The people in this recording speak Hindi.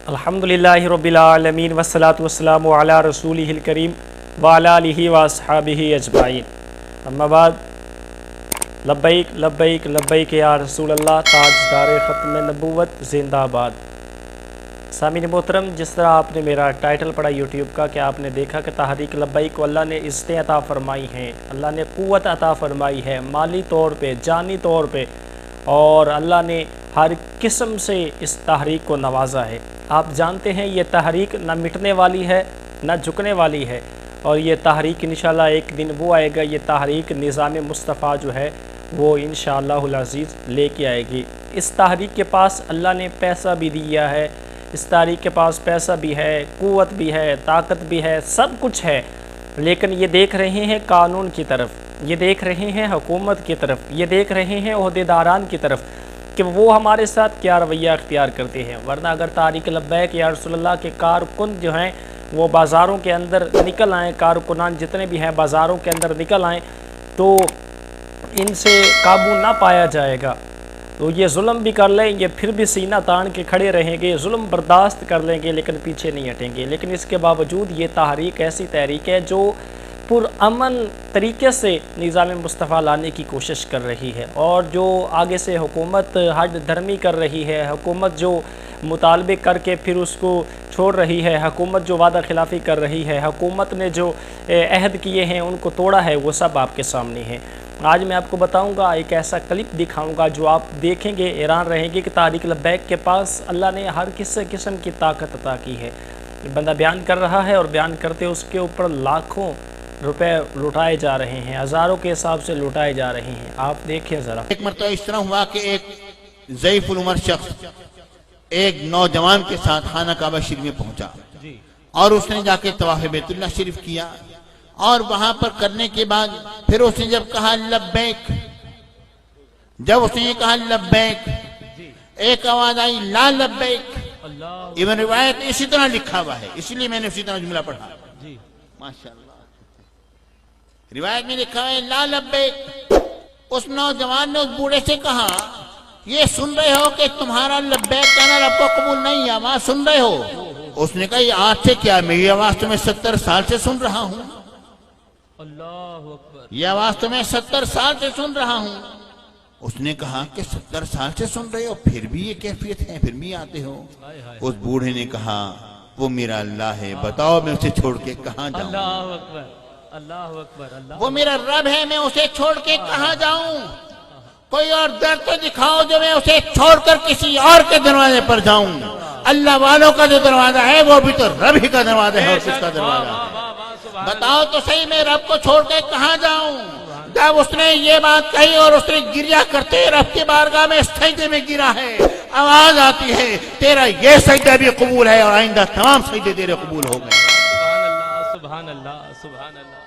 अल्हम्दुलिल्लाहि रब्बिल आलमीन वस्सलातु वस्सलामु अला रसूलिहिल करीम व अला आलिहि व अस्हाबिहि अजमाइन। अम्मा बाद, लब्बैक लब्बैक लब्बैक या रसूल अल्लाह, ताजदार ख़त्म नबूवत जिंदाबाद। सामीन मोहतरम, जिस तरह आपने मेरा टाइटल पढ़ा यूट्यूब का कि आपने देखा कि तहरीक लब्बैक को अल्लाह ने इज़्ज़तें अता फ़रमाई हैं, अल्लाह ने क़ुव्वत अता फ़रमाई है माली तौर पे, जानी तौर पे, और अल्लाह ने हर किस्म से इस तहरीक को नवाजा है। आप जानते हैं ये तहरीक न मिटने वाली है न झुकने वाली है, और ये तहरीक इंशाअल्लाह एक दिन वो आएगा, ये तहरीक निज़ाम मुस्तफ़ा जो है वो इंशाअल्लाहुल अज़ीज़ लेके आएगी। इस तहरीक के पास अल्लाह ने पैसा भी दिया है, इस तहरीक के पास पैसा भी है, क़ुव्वत भी है, ताकत भी है, सब कुछ है, लेकिन ये देख रहे हैं कानून की तरफ, ये देख रहे हैं हुकूमत की तरफ, ये देख रहे हैं ओहदेदारान की तरफ कि वो हमारे साथ क्या रवैया अख्तियार करते हैं। वरना अगर तहरीक लब्बैक या रसूलुल्लाह के कारकुन जो हैं वो बाज़ारों के अंदर निकल आएँ, कारकुनान जितने भी हैं बाज़ारों के अंदर निकल आएँ, तो इनसे काबू ना पाया जाएगा। तो ये जुल्म भी कर लेंगे, फिर भी सीना तान के खड़े रहेंगे, जुल्म बर्दाश्त कर लेंगे, लेकिन पीछे नहीं हटेंगे। लेकिन इसके बावजूद ये तहरीक ऐसी तहरीक है जो पुरअमन तरीके से निज़ाम मुस्तफ़ा लाने की कोशिश कर रही है, और जो आगे से हुकूमत हद धर्मी कर रही है, हुकूमत जो मुतालबे करके फिर उसको छोड़ रही है, हुकूमत जो वादा खिलाफ़ी कर रही है, हुकूमत ने जो अहद किए हैं उनको तोड़ा है, वो सब आपके सामने है। आज मैं आपको बताऊंगा, एक ऐसा क्लिप दिखाऊंगा जो आप देखेंगे हैरान रहेंगे कि तहरीक लब्बैक के पास अल्लाह ने हर किस्म की ताकत अता की है। बंदा बयान कर रहा है और बयान करते उसके ऊपर लाखों रुपए लुटाए जा रहे हैं, हज़ारों के हिसाब से लुटाए जा रहे हैं। आप देखिए ज़रा। एक मरतबा इस तरह हुआ कि एक ज़ईफ़ुल उमर शख्स एक नौजवान के साथ खाना काबा शरीफ में पहुंचा और उसने जाके तवाफ़ बैतुल्लाह शरीफ किया, और वहां पर करने के बाद फिर उसने जब कहा लब्बैक, जब उसने कहा लब्बैक, एक आवाज आई ला लब्बैक। इवन रिवायत इसी तरह लिखा हुआ है, इसलिए मैंने उसी तरह जुमला पढ़ा। माशाअल्लाह, रिवायत में लिखा है ला लब्बैक। उस नौजवान ने उस बूढ़े से कहा, ये सुन रहे हो कि तुम्हारा लब्बैक कहना रब को कबूल नहीं, आवाज सुन रहे हो? उसने कहा ये आज से क्या, मेरी आवाज तो मैं 70 साल से सुन रहा हूं। अल्लाहु अकबर। ये आवाज तो मैं 70 साल से सुन रहा हूं। उसने कहा कि 70 साल से सुन रहे हो, फिर भी ये कैफियत है, फिर भी आते हो? उस बूढ़े ने कहा वो मेरा अल्लाह है, बताओ मैं उसे छोड़ के कहाँ जाऊं? अल्लाहु अकबर, अल्लाहु अकबर, अल्लाह। वो मेरा रब है, मैं उसे छोड़ के कहाँ जाऊं? कोई और दर तो दिखाओ जो मैं उसे छोड़कर किसी और के दरवाजे पर जाऊं। अल्लाह वालों का जो दरवाजा है वो भी तो रब ही का दरवाजा है, और किसका दरवाजा है? बताओ तो सही, मैं रब को छोड़ के कहाँ जाऊं? जब उसने ये बात कही और उसने गिरिया करते रब की बारगाह में सजदे में गिरा है, आवाज आती है तेरा ये सजदा भी कबूल है और आइंदा तमाम सजदे तेरे कबूल हो गए। सुभान अल्लाह, सुभान अल्लाह, सुभान अल्लाह।